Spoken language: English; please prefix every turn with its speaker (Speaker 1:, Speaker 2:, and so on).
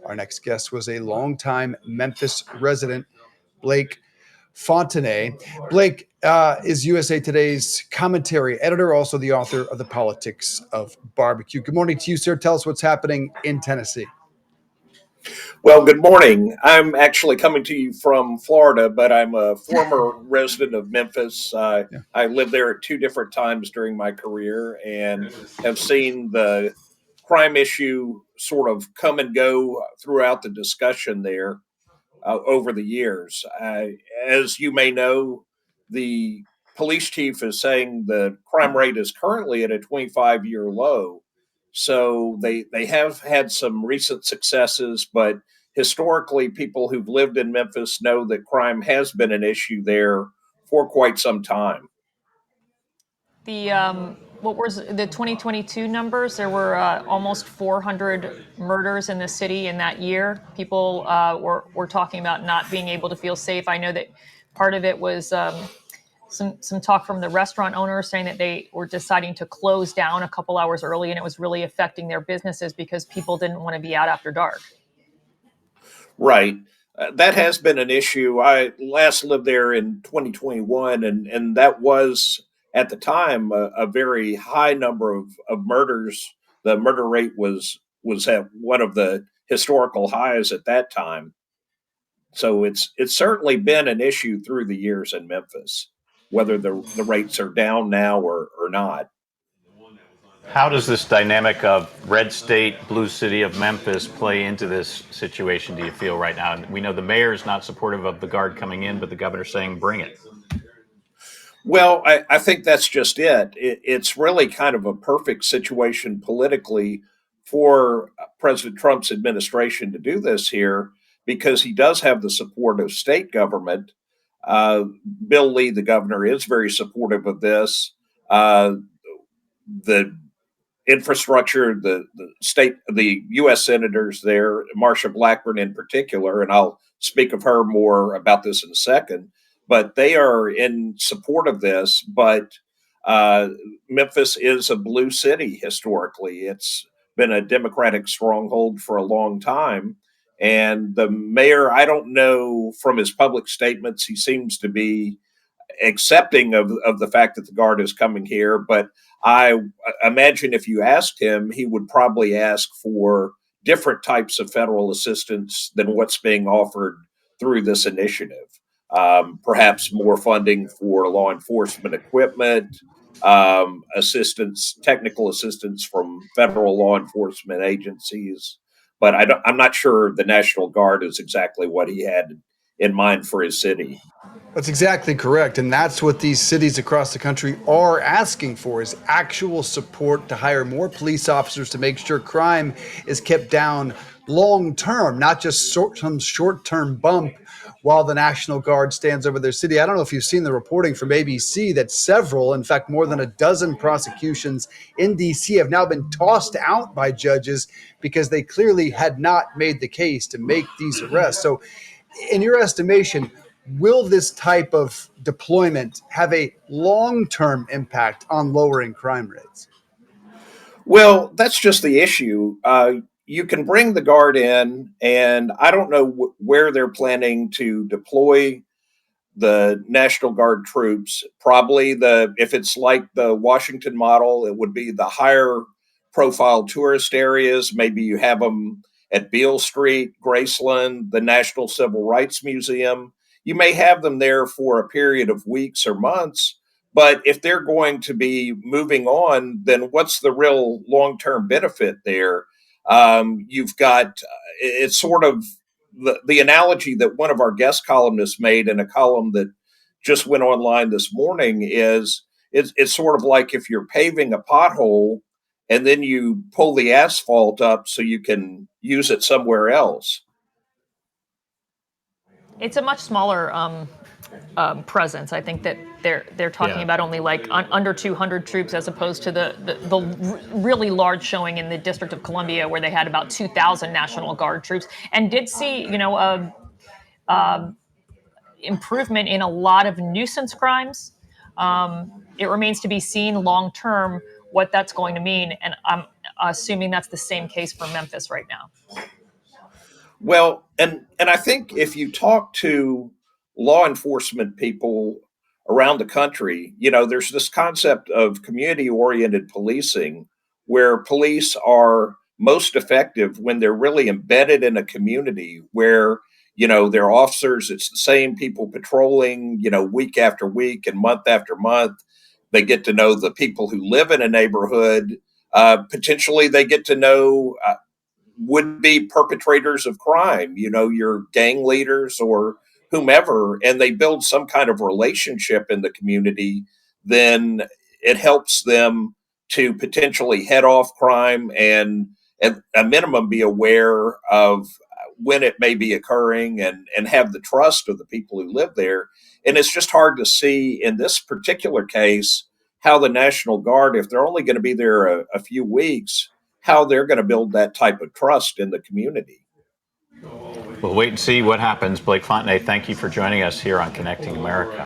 Speaker 1: Our next guest was a longtime Memphis resident, Blake Fontenay. Blake is USA Today's commentary editor, also the author of The Politics of Barbecue. Good morning to you, sir. Tell us what's happening in Tennessee.
Speaker 2: Well, good morning. I'm actually coming to you from Florida, but I'm a former resident of Memphis. I lived there at two different times during my career and have seen the crime issue sort of come and go throughout the discussion there over the years. As you may know, the police chief is saying the crime rate is currently at a 25-year low. So they have had some recent successes, but historically, people who've lived in Memphis know that crime has been an issue there for quite some time.
Speaker 3: What was the 2022 numbers? There were almost 400 murders in the city in that year. People were talking about not being able to feel safe. I know that part of it was some talk from the restaurant owners saying that they were deciding to close down a couple hours early, and it was really affecting their businesses because people didn't want to be out after dark.
Speaker 2: Right. That has been an issue. I last lived there in 2021, and that was at the time a very high number of murders. The murder rate was at one of the historical highs at that time. So it's certainly been an issue through the years in Memphis, whether the rates are down now or not.
Speaker 4: How does this dynamic of red state, blue city of Memphis play into this situation, do you feel right now? And we know the mayor is not supportive of the Guard coming in, but the governor's saying bring it.
Speaker 2: Well, I think that's just it's really kind of a perfect situation politically for President Trump's administration to do this here because he does have the support of state government. Uh, Bill Lee, the governor, is very supportive of this. The infrastructure, the U.S. senators there, Marsha Blackburn in particular, and I'll speak of her more about this in a second, but they are in support of this. But uh, Memphis is a blue city historically. It's been a Democratic stronghold for a long time. And the mayor, I don't know from his public statements, he seems to be accepting of the fact that the Guard is coming here. But I imagine if you asked him, he would probably ask for different types of federal assistance than what's being offered through this initiative. Perhaps more funding for law enforcement equipment, assistance, technical assistance from federal law enforcement agencies. But I'm not sure the National Guard is exactly what he had in mind for his city.
Speaker 1: That's exactly correct. And that's what these cities across the country are asking for is actual support to hire more police officers to make sure crime is kept down long term, not just some short term bump while the National Guard stands over their city. I don't know if you've seen the reporting from ABC that several, in fact, more than a dozen prosecutions in D.C. have now been tossed out by judges because they clearly had not made the case to make these arrests. So in your estimation, will this type of deployment have a long-term impact on lowering crime rates?
Speaker 2: Well, that's just the issue. You can bring the Guard in, and I don't know where they're planning to deploy the National Guard troops. Probably if it's like the Washington model, it would be the higher profile tourist areas. Maybe you have them at Beale Street, Graceland, the National Civil Rights Museum. You may have them there for a period of weeks or months, but if they're going to be moving on, then what's the real long term benefit there? You've got it's sort of the analogy that one of our guest columnists made in a column that just went online this morning is it's sort of like if you're paving a pothole and then you pull the asphalt up so you can use it somewhere else.
Speaker 3: It's a much smaller presence. I think that they're talking about only like under 200 troops as opposed to the really large showing in the District of Columbia where they had about 2,000 National Guard troops and did see improvement in a lot of nuisance crimes. It remains to be seen long term what that's going to mean, and I'm assuming that's the same case for Memphis right now.
Speaker 2: Well, and I think if you talk to law enforcement people around the country, there's this concept of community oriented policing where police are most effective when they're really embedded in a community where, their officers, it's the same people patrolling, week after week and month after month. They get to know the people who live in a neighborhood. Potentially, they get to know would be perpetrators of crime, your gang leaders or whomever, and they build some kind of relationship in the community, then it helps them to potentially head off crime and at a minimum be aware of when it may be occurring and have the trust of the people who live there. And it's just hard to see in this particular case how the National Guard, if they're only going to be there a few weeks, how they're going to build that type of trust in the community.
Speaker 4: We'll wait and see what happens. Blake Fontenay, thank you for joining us here on Connecting America.